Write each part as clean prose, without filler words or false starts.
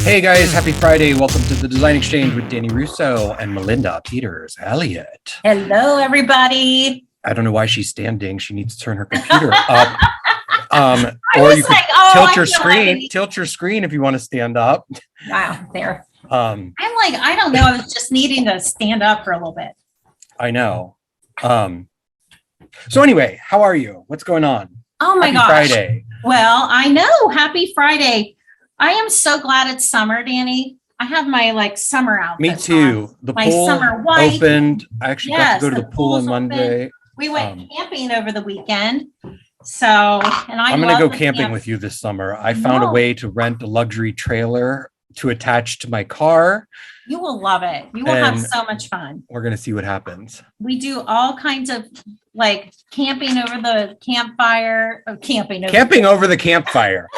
Hey guys, happy Friday. Welcome to the Design Exchange with Danny Russo and Melinda Peters Elliott. Hello, everybody. I don't know why she's standing. She needs to turn her computer up. Or you could tilt your screen if you want to stand up. Wow, there. I'm like, I don't know. I was just needing to stand up for a little bit. I know. So anyway, how are you? What's going on? Oh my gosh. Friday. Well, I know. Happy Friday. I am so glad it's summer, Danny. I have my summer outfit. Me too. On. The my pool summer white opened. I actually got to go to the pool on Monday. Open. We went camping over the weekend. So, and I'm going to go camping with you this summer. I found a way to rent a luxury trailer to attach to my car. You will love it. You will have so much fun. We're going to see what happens. We do all kinds of camping over the campfire, Camping over the campfire.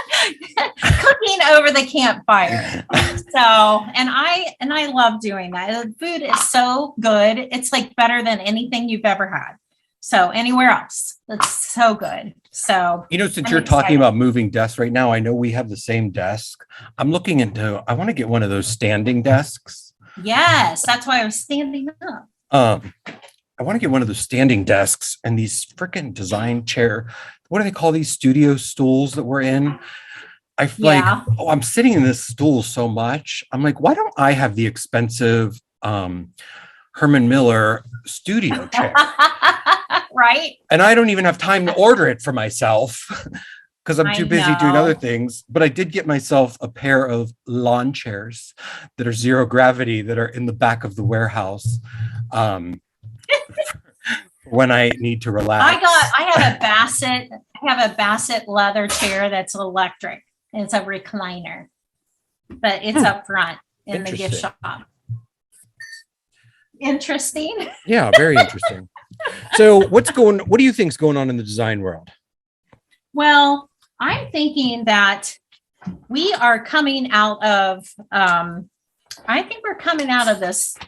Cooking over the campfire. So, and I love doing that. The food is so good. It's better than anything you've ever had. So anywhere else, it's so good. So, since you're talking about moving desks right now, I know we have the same desk. I want to get one of those standing desks. Yes. That's why I was standing up. I want to get one of those standing desks and these freaking design chair. What do they call these studio stools that we're in? I'm sitting in this stool so much. I'm like, why don't I have the expensive Herman Miller studio chair? Right. And I don't even have time to order it for myself because I'm too busy doing other things. But I did get myself a pair of lawn chairs that are zero gravity that are in the back of the warehouse. When I need to relax. I have a Bassett leather chair that's electric. And it's a recliner, but it's up front in the gift shop. Interesting. Yeah, very interesting. So what do you think is going on in the design world? Well, I'm thinking that we are coming out of, I think we're coming out of this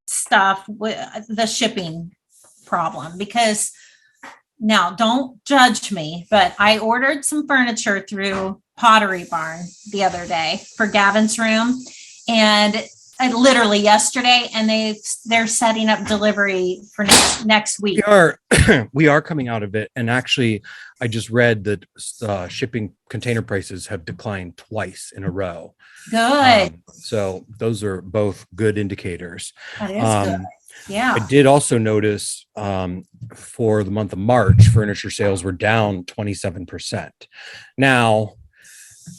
stuff with the shipping problem, because now don't judge me, but I ordered some furniture through Pottery Barn the other day for Gavin's room, and I literally yesterday, and they're setting up delivery for next week. We are coming out of it, and actually I just read that shipping container prices have declined twice in a row. Good. So those are both good indicators. That is good. Yeah. I did also notice for the month of March, furniture sales were down 27%. Now,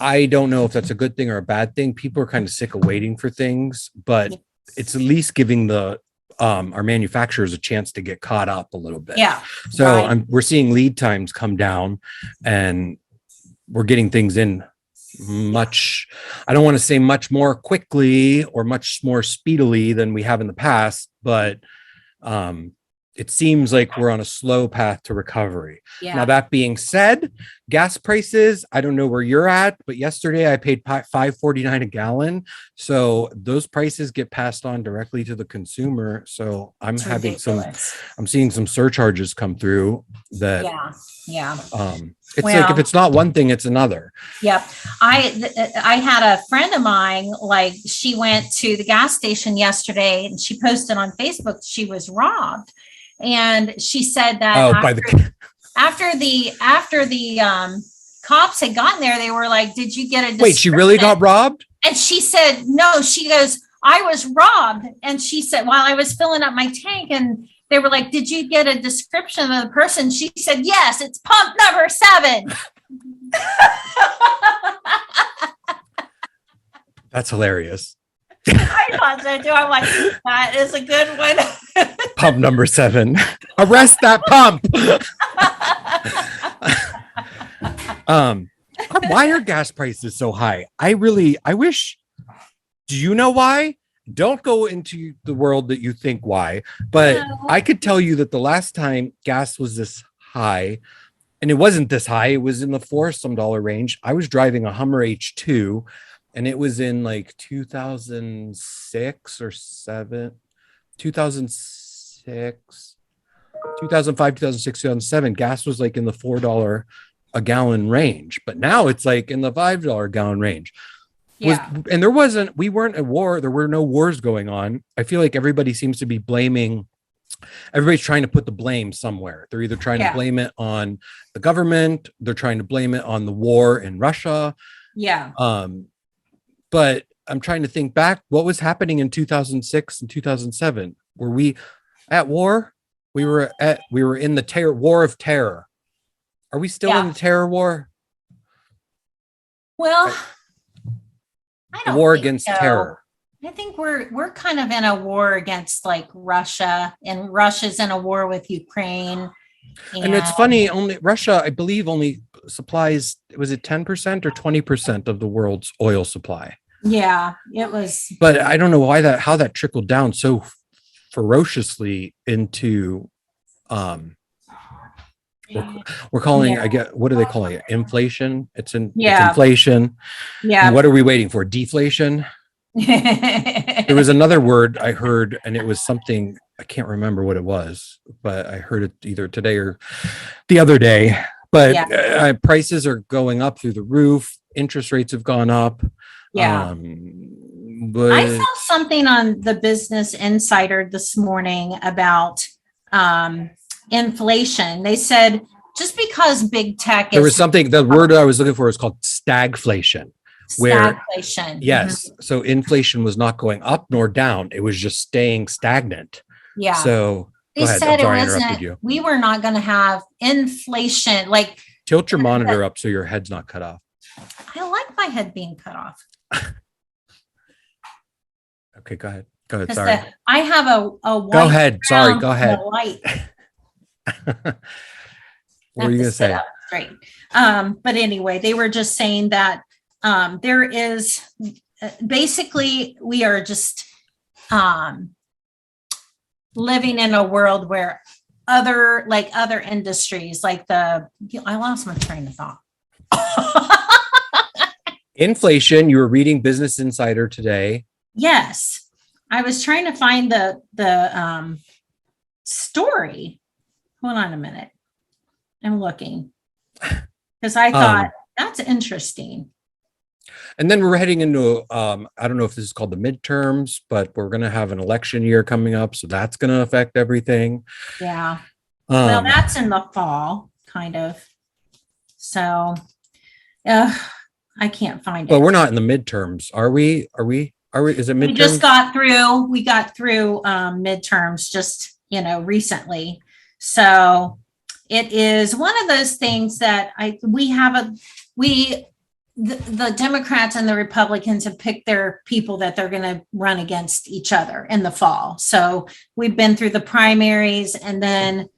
I don't know if that's a good thing or a bad thing. People are kind of sick of waiting for things, but it's at least giving our manufacturers a chance to get caught up a little bit. Yeah. So we're seeing lead times come down, and we're getting things in I don't want to say much more quickly or much more speedily than we have in the past, but it seems like we're on a slow path to recovery. Yeah. Now, that being said, gas prices, I don't know where you're at, but yesterday I paid $5.49 a gallon. So those prices get passed on directly to the consumer. So I'm seeing some surcharges come through that. Yeah. It's if it's not one thing, it's another. Yep. I had a friend of mine, she went to the gas station yesterday and she posted on Facebook she was robbed. And she said that after the cops had gotten there, they were like, "Did you get a?" Wait, she really got robbed? And she said, "No." She goes, "I was robbed." And she said, "While I was filling up my tank," and they were like, "Did you get a description of the person?" She said, "Yes, it's pump number 7." That's hilarious. I thought so too. I'm like, that is a good one. Pump number 7. Arrest that pump. Why are gas prices so high? I wish. Do you know why? Don't go into the world that you think why, but I could tell you that the last time gas was this high, and it wasn't this high, it was in the $4 range. I was driving a Hummer H2. And it was in 2006 or 7, 2006, 2005, 2006, 2007. Gas was in the $4 a gallon range, but now it's in the $5 a gallon range. Yeah. And we weren't at war. There were no wars going on. I feel like everybody seems to be everybody's trying to put the blame somewhere. They're either trying to blame it on the government. They're trying to blame it on the war in Russia. Yeah. But I'm trying to think back, what was happening in 2006 and 2007? Were we at war? We were in the war of terror. Are we still in the terror war? Well, I The don't war think against so. terror. I think we're kind of in a war against like Russia, and Russia's in a war with Ukraine. And it's funny, only Russia, I believe, only supplies, was it 10% or 20% of the world's oil supply? Yeah, it was. But I don't know how that trickled down so ferociously into we're calling, I get, what are they calling it? Inflation. It's inflation. Yeah. And what are we waiting for? Deflation. There was another word I heard, and it was something, I can't remember what it was, but I heard it either today or the other day. But prices are going up through the roof. Interest rates have gone up. Yeah. But I saw something on the Business Insider this morning about inflation. They said just because big tech there was something, the word I was looking for is called stagflation. Stagflation. Yes. Mm-hmm. So inflation was not going up nor down. It was just staying stagnant. Yeah. So they said I interrupted you. We were not going to have inflation. Like, tilt your monitor up so your head's not cut off. I like my head being cut off. Okay, go ahead. Sorry. I have a white. Go ahead. Sorry. Go ahead. Light. What were you going to say? Straight. But anyway, they were just saying that there is basically we are just living in a world where other industries I lost my train of thought. Inflation. You were reading Business Insider today. Yes, I was trying to find the story. Hold on a minute. I'm looking because I thought that's interesting. And then we're heading into, I don't know if this is called the midterms, but we're going to have an election year coming up. So that's going to affect everything. Yeah. Well, that's in the fall, kind of. So I can't find it. But we're not in the midterms. Are we? Is it midterms? We got through midterms just, recently. So it is one of those things that the Democrats and the Republicans have picked their people that they're going to run against each other in the fall. So we've been through the primaries, and then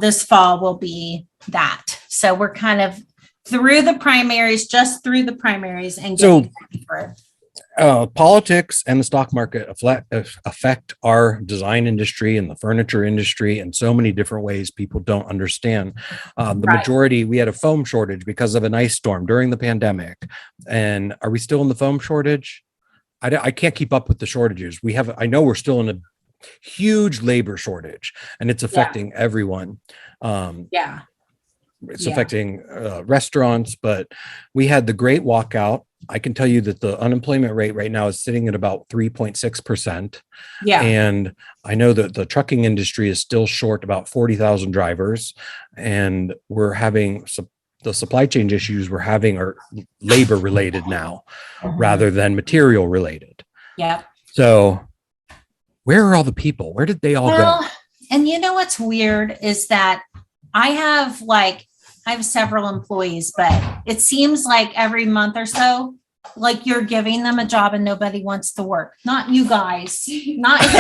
this fall will be that. So we're kind of through the primaries, and so politics and the stock market affect our design industry and the furniture industry in so many different ways people don't understand. Majority, we had a foam shortage because of an ice storm during the pandemic. And are we still in the foam shortage? I can't keep up with the shortages. I know we're still in a huge labor shortage, and it's affecting everyone. It's affecting restaurants, but we had the great walkout. I can tell you that the unemployment rate right now is sitting at about 3.6%. Yeah. And I know that the trucking industry is still short about 40,000 drivers, and we're having the supply chain issues we're having are labor related now rather than material related. Yeah. So where are all the people? Where did they all go? And what's weird is that I have several employees, but it seems like every month or so, like you're giving them a job and nobody wants to work. Not you guys. Not I've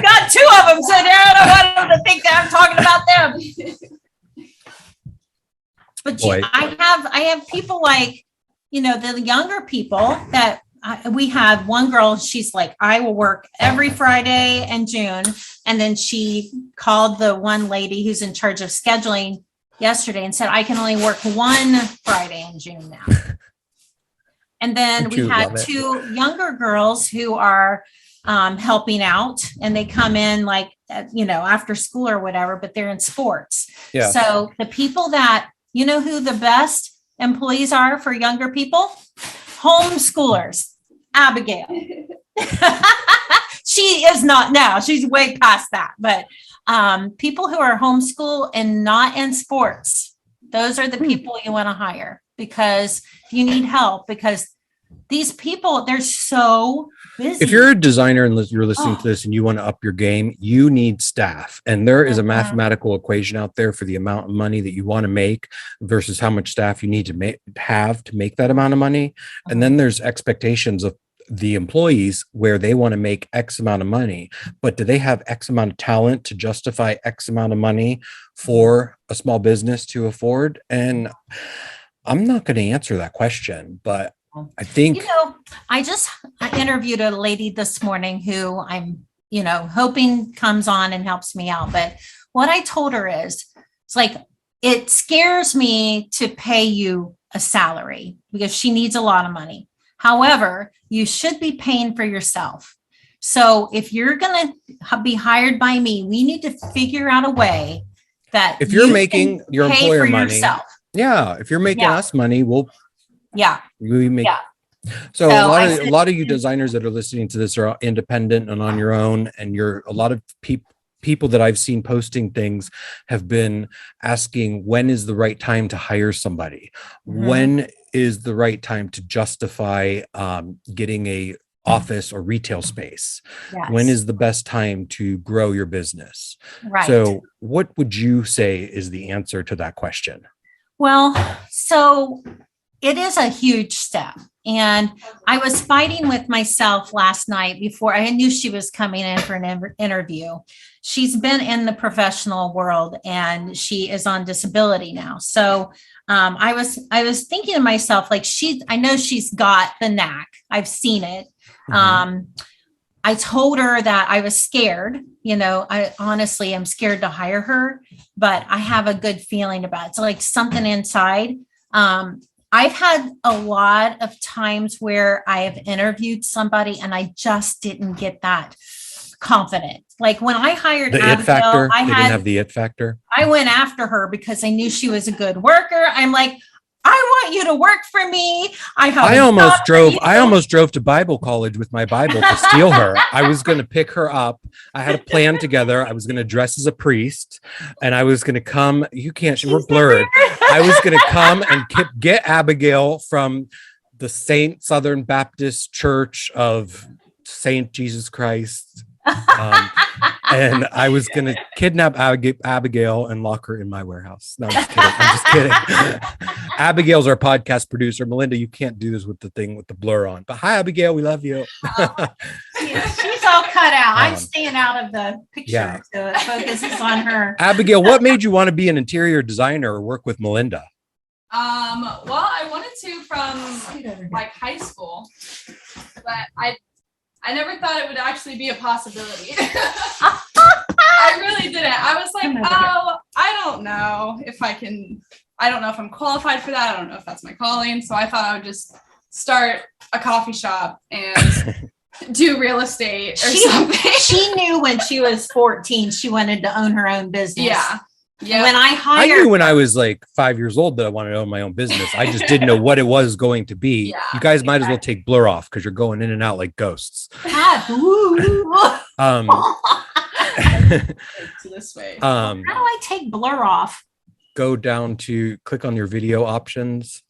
got two of them, so I don't want them to think that I'm talking about them. But I have people like, the younger people that we had one girl, she's like, I will work every Friday in June. And then she called the one lady who's in charge of scheduling yesterday and said, I can only work one Friday in June now. And then we had two younger girls who are helping out, and they come in after school or whatever, but they're in sports. Yeah. So the people that, who the best employees are for younger people? Homeschoolers, Abigail. She is not now. She's way past that. But people who are homeschool and not in sports, those are the people you want to hire because you need help because these people, they're so busy. If you're a designer and you're listening to this and you want to up your game, you need staff. And there is a mathematical equation out there for the amount of money that you want to make versus how much staff you need to have to make that amount of money. And then there's expectations of the employees where they want to make X amount of money, but do they have X amount of talent to justify X amount of money for a small business to afford? And I'm not going to answer that question, but I think, I interviewed a lady this morning who I'm, hoping comes on and helps me out. But what I told her is, it's like, it scares me to pay you a salary because she needs a lot of money. However, you should be paying for yourself. So if you're going to be hired by me, we need to figure out a way that if you're making your employer money, if you're making us money, we make. So a lot of you designers that are listening to this are independent and on your own, and a lot of people that I've seen posting things have been asking, when is the right time to hire somebody? When is the right time to justify getting a office or retail space? When is the best time to grow your business? So what would you say is the answer to that question? Well, so it is a huge step. And I was fighting with myself last night before I knew she was coming in for an interview. She's been in the professional world and she is on disability now. So I was thinking to myself, like, I know she's got the knack. I've seen it. I told her that I was scared. I honestly am scared to hire her, but I have a good feeling about it. So like something inside. I've had a lot of times where I have interviewed somebody and I just didn't get that confident. Like when I hired the Abigail, it factor, they didn't have the it factor. I went after her because I knew she was a good worker. I'm like, I want you to work for me. I almost drove to Bible college with my Bible to steal her. I was going to pick her up. I had a plan together. I was going to dress as a priest and I was going to come. We're blurred. I was going to come and get Abigail from the Saint Southern Baptist Church of Saint Jesus Christ. And I was going to kidnap Abigail and lock her in my warehouse. No, I'm just kidding. Abigail's our podcast producer. Melinda, you can't do this with the thing with the blur on. But hi, Abigail. We love you. She's all cut out. I'm staying out of the picture. So it focuses on her. Abigail, what made you want to be an interior designer or work with Melinda? Well, I wanted to from like high school, but I never thought it would actually be a possibility. I really didn't. I was like, I don't know if I'm qualified for that. I don't know if that's my calling. So I thought I would just start a coffee shop and do real estate or something. She knew when she was 14, she wanted to own her own business. Yeah. When I knew when I was like 5 years old that I wanted to own my own business. I just didn't know what it was going to be. Yeah, you guys might as well take blur off because you're going in and out like ghosts. This way. How do I take blur off? Go down to click on your video options.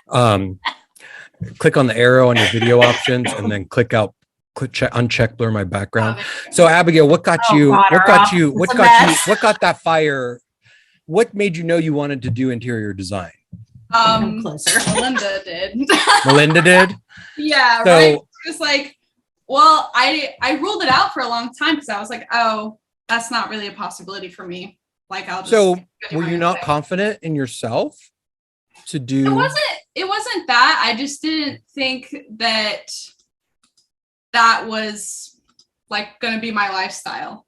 Click on the arrow on your video options and then uncheck blur my background. So Abigail, what got that fire? What made you know you wanted to do interior design? Melinda did. Melinda did? Yeah, so, right. It was like, well, I ruled it out for a long time because I was like, oh, that's not really a possibility for me. Like I'll just. So were you not confident in yourself to do? It wasn't that. I just didn't think that was like going to be my lifestyle.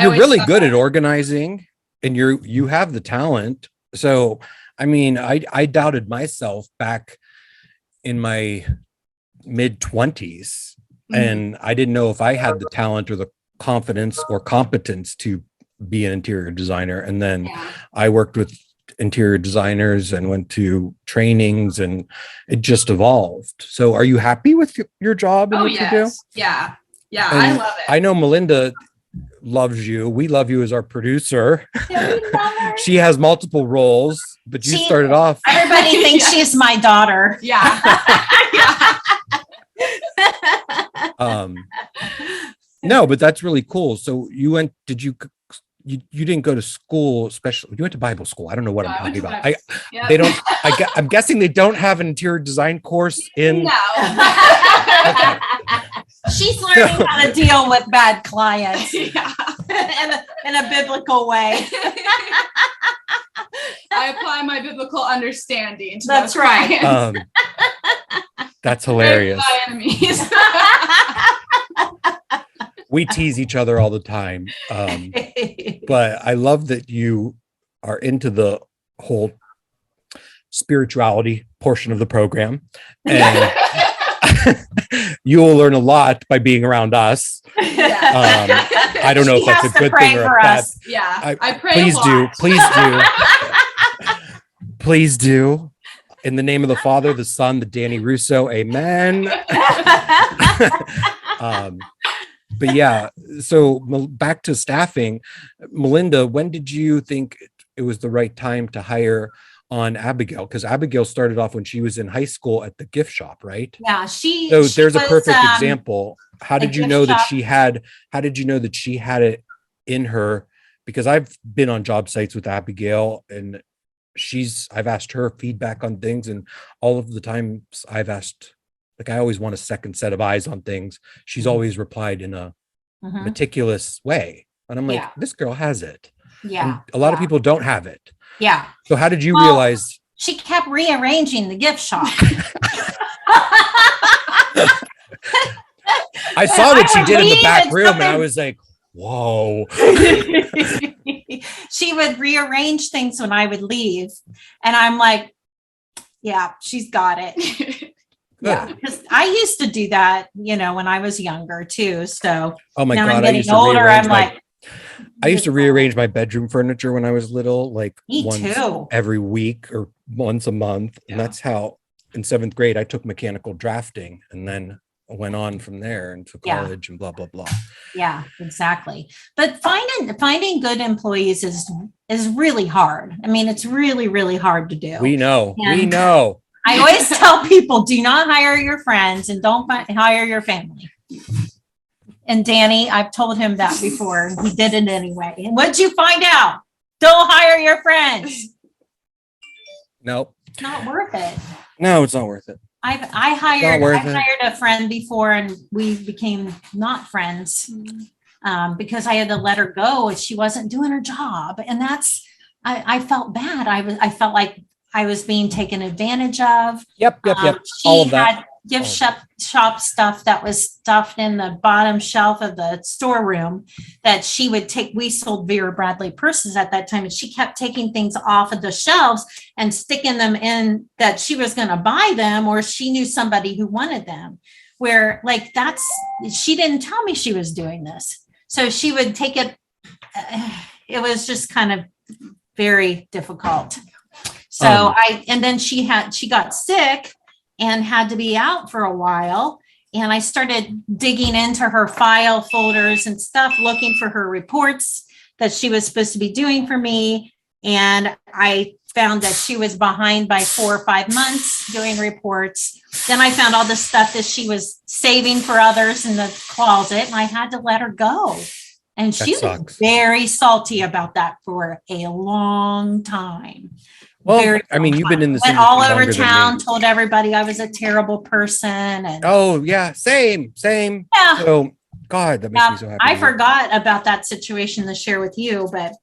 You're really good at organizing and you have the talent. So, I mean, I doubted myself back in my mid 20s and I didn't know if I had the talent or the confidence or competence to be an interior designer. And then I worked with interior designers and went to trainings, and it just evolved. So are you happy with your job and what you do? Yeah. Yeah. And I love it. I know Melinda loves you. We love you as our producer. Yeah, we love her. She has multiple roles, but you She- started off. Everybody thinks she's my daughter. Yeah. Yeah. No, but that's really cool. So you went, you didn't go to school, especially you went to Bible school. I don't know what I'm I went talking to about. Bible Yeah. They don't, I'm guessing they don't have an interior design course in. No. She's learning how to deal with bad clients Yeah. in a biblical way. I apply my biblical understanding to That's those right. clients. That's hilarious. My enemies. We tease each other all the time. But I love that you are into the whole spirituality portion of the program. And you will learn a lot by being around us. I don't know if that's a good thing or a bad. Yeah. I pray Please a do. lot. Please do. Please do. In the name of the Father, the Son, the Danny Russo. Amen. But yeah, so back to staffing. Melinda, when did you think it was the right time to hire on Abigale? Because Abigale started off when she was in high school at the gift shop, right? Yeah, So there's a perfect example. How did you gift know that shop. how did you know that she had it in her? Because I've been on job sites with Abigale, and I've asked her feedback on things, and all of the times I've asked, like, I always want a second set of eyes on things. She's always replied in a Mhm. meticulous way. And I'm like, Yeah. this girl has it. Yeah. And a lot of people don't have it. Yeah. So how did you Well, realize? She kept rearranging the gift shop. I saw that she would did in the leave back and room, and I something- was like, whoa. She would rearrange things when I would leave. And I'm like, yeah, she's got it. Yeah. Because I used to do that, when I was younger too. So Oh my now God. I'm I getting used to older. rearrange I'm like, I used to rearrange my bedroom furniture when I was little, like Me once too. every week or once a month. And Yeah. that's how in 7th grade I took mechanical drafting, and then I went on from there into Yeah. college and blah, blah, blah. Yeah, exactly. But finding good employees is really hard. I mean, it's really, really hard to do. We know. We And- know. I always tell people, do not hire your friends and don't hire your family. And Danny, I've told him that before, and he did it anyway. And what'd you find out? Don't hire your friends. Nope. It's not worth it. No, it's not worth it. I worth it. hired a friend before, and we became not friends because I had to let her go and she wasn't doing her job. And I felt bad. I felt like I was being taken advantage of. Yep. She All of that. had gift shop stuff that was stuffed in the bottom shelf of the storeroom that she would take. We sold Vera Bradley purses at that time, and she kept taking things off of the shelves and sticking them in that she was going to buy them, or she knew somebody who wanted them. Where she didn't tell me she was doing this. So she would take it. It was just kind of very difficult. So and then she got sick and had to be out for a while. And I started digging into her file folders and stuff, looking for her reports that she was supposed to be doing for me. And I found that she was behind by 4 or 5 months doing reports. Then I found all the stuff that she was saving for others in the closet, and I had to let her go. And she was sucks. very salty about that for a long time. Well, Very I mean, you've been in this Went industry all over longer than town, me. told everybody I was a terrible person. And Oh yeah, same. yeah, So God, that makes me so happy. I to hear. forgot about that situation to share with you, but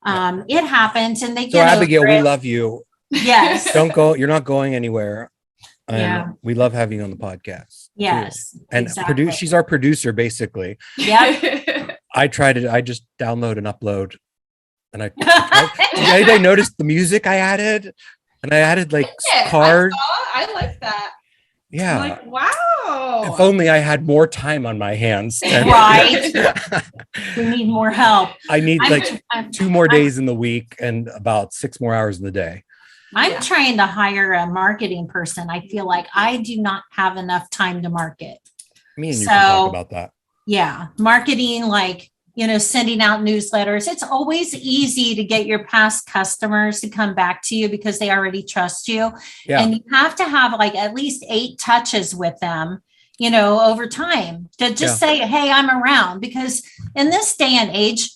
it happens, and they So get Abigail, over we it. love you. Yes. Don't go. You're not going anywhere. And Yeah. we love having you on the podcast. too. Yes. And exactly. she's our producer, basically. Yep. I tried it. I just download and upload. And I noticed the music I added. And I added like Yeah, cards. I like that. Yeah. I'm like, wow. If only I had more time on my hands. Right. We need more help. I need I'm 2 more days in the week and about 6 more hours in the day. I'm trying to hire a marketing person. I feel like I do not have enough time to market. Me and you can talk about that. Yeah. Marketing, like, sending out newsletters. It's always easy to get your past customers to come back to you because they already trust you. Yeah. And you have to have like at least 8 touches with them, over time to just say, hey, I'm around. Because in this day and age,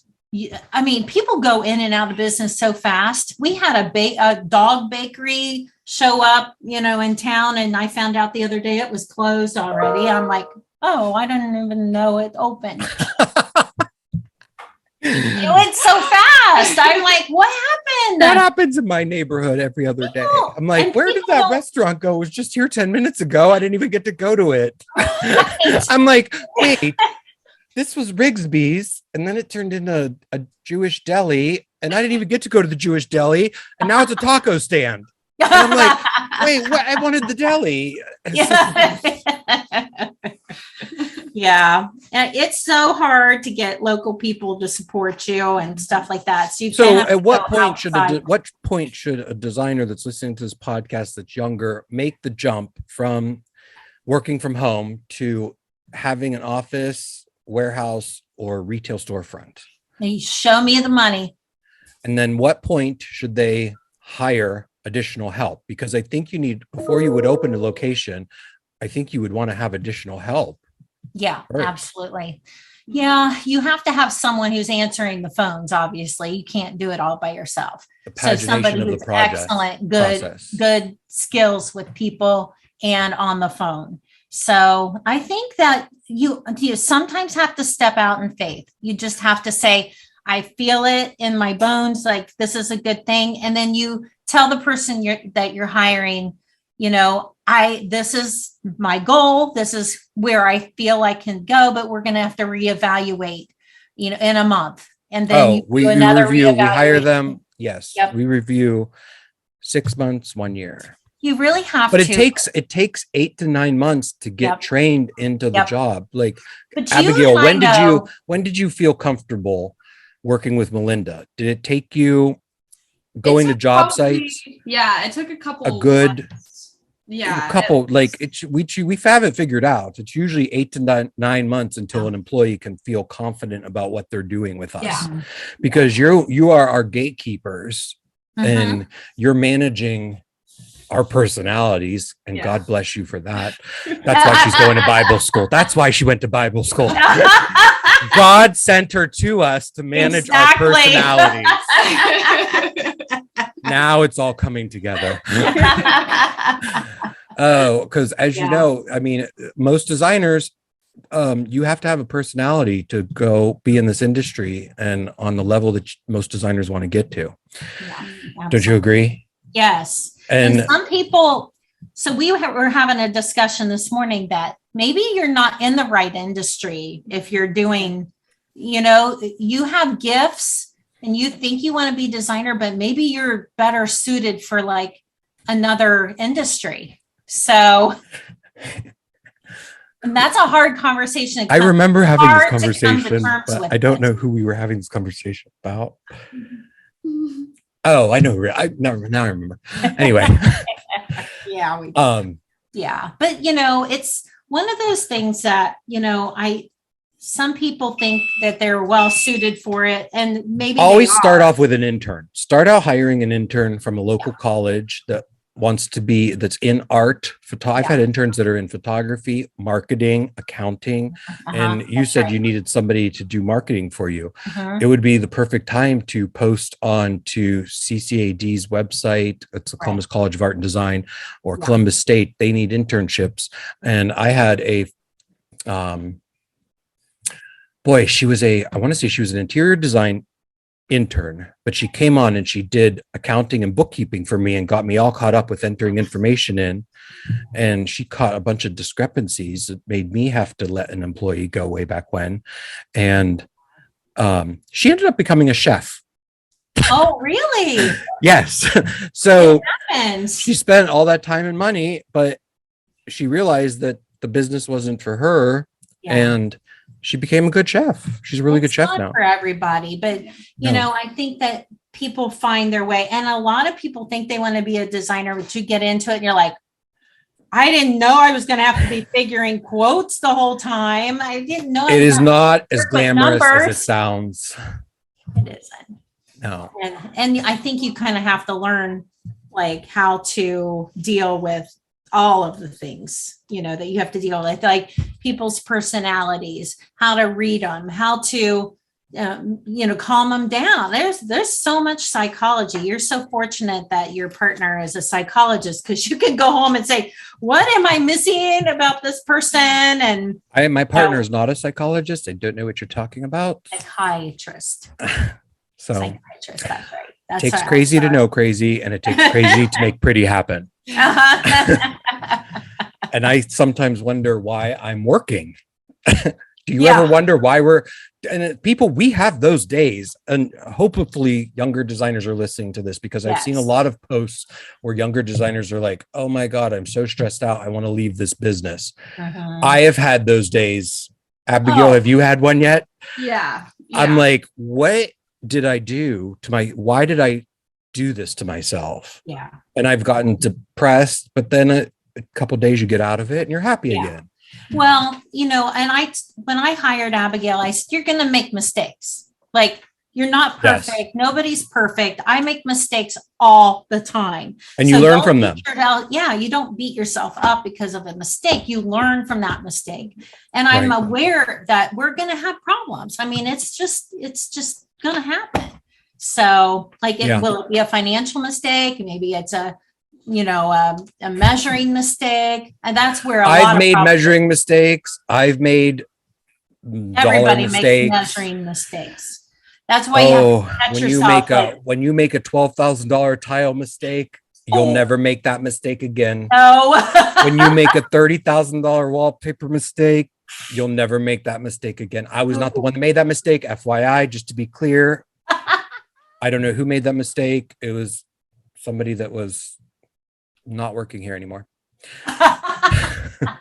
people go in and out of business so fast. We had a dog bakery show up, in town. And I found out the other day it was closed already. I'm like, oh, I didn't even know it opened. It went so fast. I'm like, what happened? That happens in my neighborhood every other day. I'm like, where did that restaurant go? It was just here 10 minutes ago. I didn't even get to go to it. Right. I'm like, wait, this was Rigsby's, and then it turned into a Jewish deli, and I didn't even get to go to the Jewish deli, and now it's a taco stand. And I'm like, wait, what? I wanted the deli. Yeah. It's so hard to get local people to support you and stuff like that. So at what point should a designer that's listening to this podcast that's younger make the jump from working from home to having an office, warehouse, or retail storefront? You show me the money. And then what point should they hire additional help? Because I think before you would open a location, I think you would want to have additional help. Yeah, absolutely. Yeah, you have to have someone who's answering the phones. Obviously, you can't do it all by yourself. So somebody who's excellent, good skills with people and on the phone. So I think that you sometimes have to step out in faith. You just have to say, I feel it in my bones, like this is a good thing. And then you tell the person that you're hiring, this is my goal. This is where I feel I can go, but we're going to have to reevaluate, in a month. And then we review, we hire them. Yes. Yep. We review 6 months, 1 year. You really have to. But it takes 8 to 9 months to get trained into the job. Like, Abigail, when did you feel comfortable working with Melinda? Did it take you going to job sites? Yeah, it took a couple. We haven't figured out. It's usually 8 to 9 months until an employee can feel confident about what they're doing with us, because you are our gatekeepers, and you're managing our personalities, and God bless you for that. That's why she's going to Bible school. That's why she went to Bible school. God sent her to us to manage our personalities. Now it's all coming together. Oh, because as you know, most designers, you have to have a personality to go be in this industry and on the level that most designers want to get to. Yeah, don't you agree? Yes. And some people, so we were having a discussion this morning that maybe you're not in the right industry if you're doing, you have gifts and you think you want to be designer, but maybe you're better suited for like another industry. So, and that's a hard conversation. I remember having this conversation, but I don't know who we were having this conversation about. Oh, I know. Now I remember. Anyway. Yeah. Yeah. But, it's one of those things that, some people think that they're well suited for it, and maybe always start off with an intern. Start out hiring an intern from a local college that's in art. I've had interns that are in photography, marketing, accounting, and you said you needed somebody to do marketing for you. It would be the perfect time to post on to CCAD's website. It's the Columbus College of Art and Design, or Columbus State. They need internships. And I had I want to say she was an interior design intern, but she came on and she did accounting and bookkeeping for me and got me all caught up with entering information in, and she caught a bunch of discrepancies that made me have to let an employee go way back when, and she ended up becoming a chef. Oh, really? Yes. So she spent all that time and money, but she realized that the business wasn't for her, Yeah. and she became a good chef. She's a really good It's chef not now. for everybody, but No. I think that people find their way, and a lot of people think they want to be a designer, but you get into it and you're like, I didn't know I was going to have to be figuring quotes the whole time. I didn't know It is not as work with glamorous as it numbers. sounds. It isn't. No. And I think you kind of have to learn like how to deal with all of the things, that you have to deal with, like people's personalities, how to read them, how to, calm them down. There's so much psychology. You're so fortunate that your partner is a psychologist, because you can go home and say, what am I missing about this person? And My partner is not a psychologist. I don't know what you're talking about. psychiatrist. So Psychiatrist, that's right. That's takes right. crazy to know crazy, and it takes crazy to make pretty happen. And I sometimes wonder why I'm working. Do you ever wonder why we have those days, and hopefully younger designers are listening to this, because I've seen a lot of posts where younger designers are like, oh my God, I'm so stressed out. I want to leave this business. I have had those days. Abigail, have you had one yet? Yeah. I'm like, what did I do why did I do this to myself? Yeah. And I've gotten depressed, but then a couple of days you get out of it and you're happy again. Well, and when I hired Abigail, I said, you're going to make mistakes. Like, you're not perfect. Yes. Nobody's perfect. I make mistakes all the time. And you learn from them. You don't beat yourself up because of a mistake. You learn from that mistake. And I'm aware that we're going to have problems. I mean, it's just going to happen. So will it be a financial mistake? Maybe it's a measuring mistake. And that's where I've made measuring mistakes. I've made everybody dollar mistakes. makes measuring mistakes. That's why you have to catch yourself. When you make a $12,000 tile mistake, you'll never make that mistake again. No. When you make a $30,000 wallpaper mistake, you'll never make that mistake again. I was not the one that made that mistake. FYI, just to be clear. I don't know who made that mistake. It was somebody that was not working here anymore. That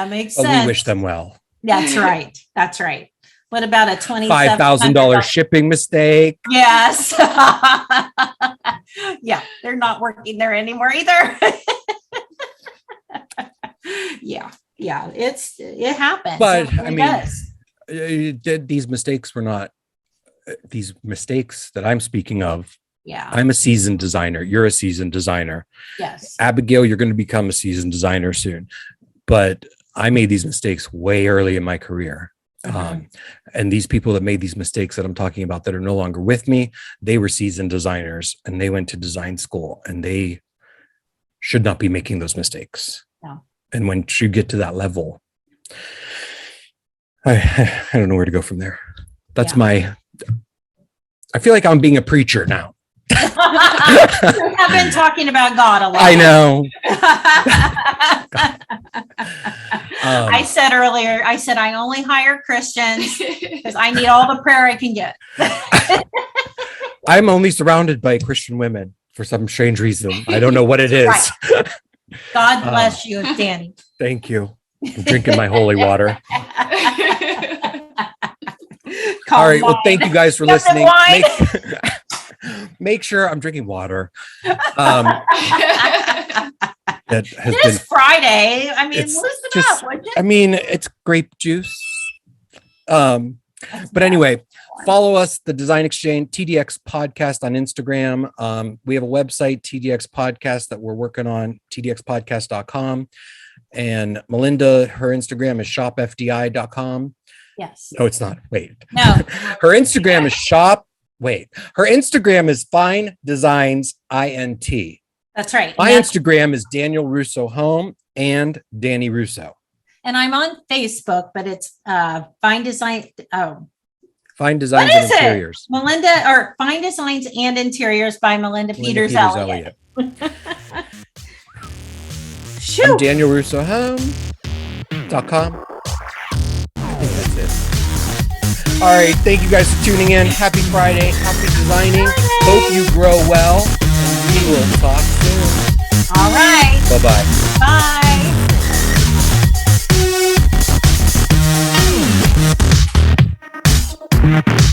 makes sense. But we wish them well. That's right. That's right. What about a $5,000 shipping mistake? Yes. Yeah, they're not working there anymore either. Yeah, it happens. But These mistakes were not these mistakes that I'm speaking of. Yeah, I'm a seasoned designer. You're a seasoned designer. Yes. Abigail, you're going to become a seasoned designer soon. But I made these mistakes way early in my career. And these people that made these mistakes that I'm talking about that are no longer with me, they were seasoned designers and they went to design school, and they should not be making those mistakes. No. And when you get to that level, I don't know where to go from there. That's I feel like I'm being a preacher now. I've been talking about God a lot. I know. I said earlier, I only hire Christians because I need all the prayer I can get. I'm only surrounded by Christian women for some strange reason. I don't know what it is. Right. God bless you, Danny. Thank you. I'm drinking my holy water. All right. Well, thank you guys for listening. Make sure I'm drinking water. That has been Friday. I mean, loosen up. I mean, it's grape juice. But anyway, follow us, the Design Exchange, TDX Podcast on Instagram. We have a website, TDX Podcast, that we're working on, tdxpodcast.com. And Melinda, her Instagram is shopfdi.com. Yes. No, it's not. Wait. No. Her Instagram is her Instagram is Fine Designs INT. That's right. My Instagram is Daniel Russo Home and Danny Russo. And I'm on Facebook, but it's Fine Design. Fine Designs and Interiors. Melinda, or Fine Designs and Interiors by Melinda Peters Elliott. I'm DanielRussoHome.com. I think that's it. All right. Thank you guys for tuning in. Happy Friday. Happy designing. Hope you grow well. And we will talk soon. All right. Bye-bye. Bye.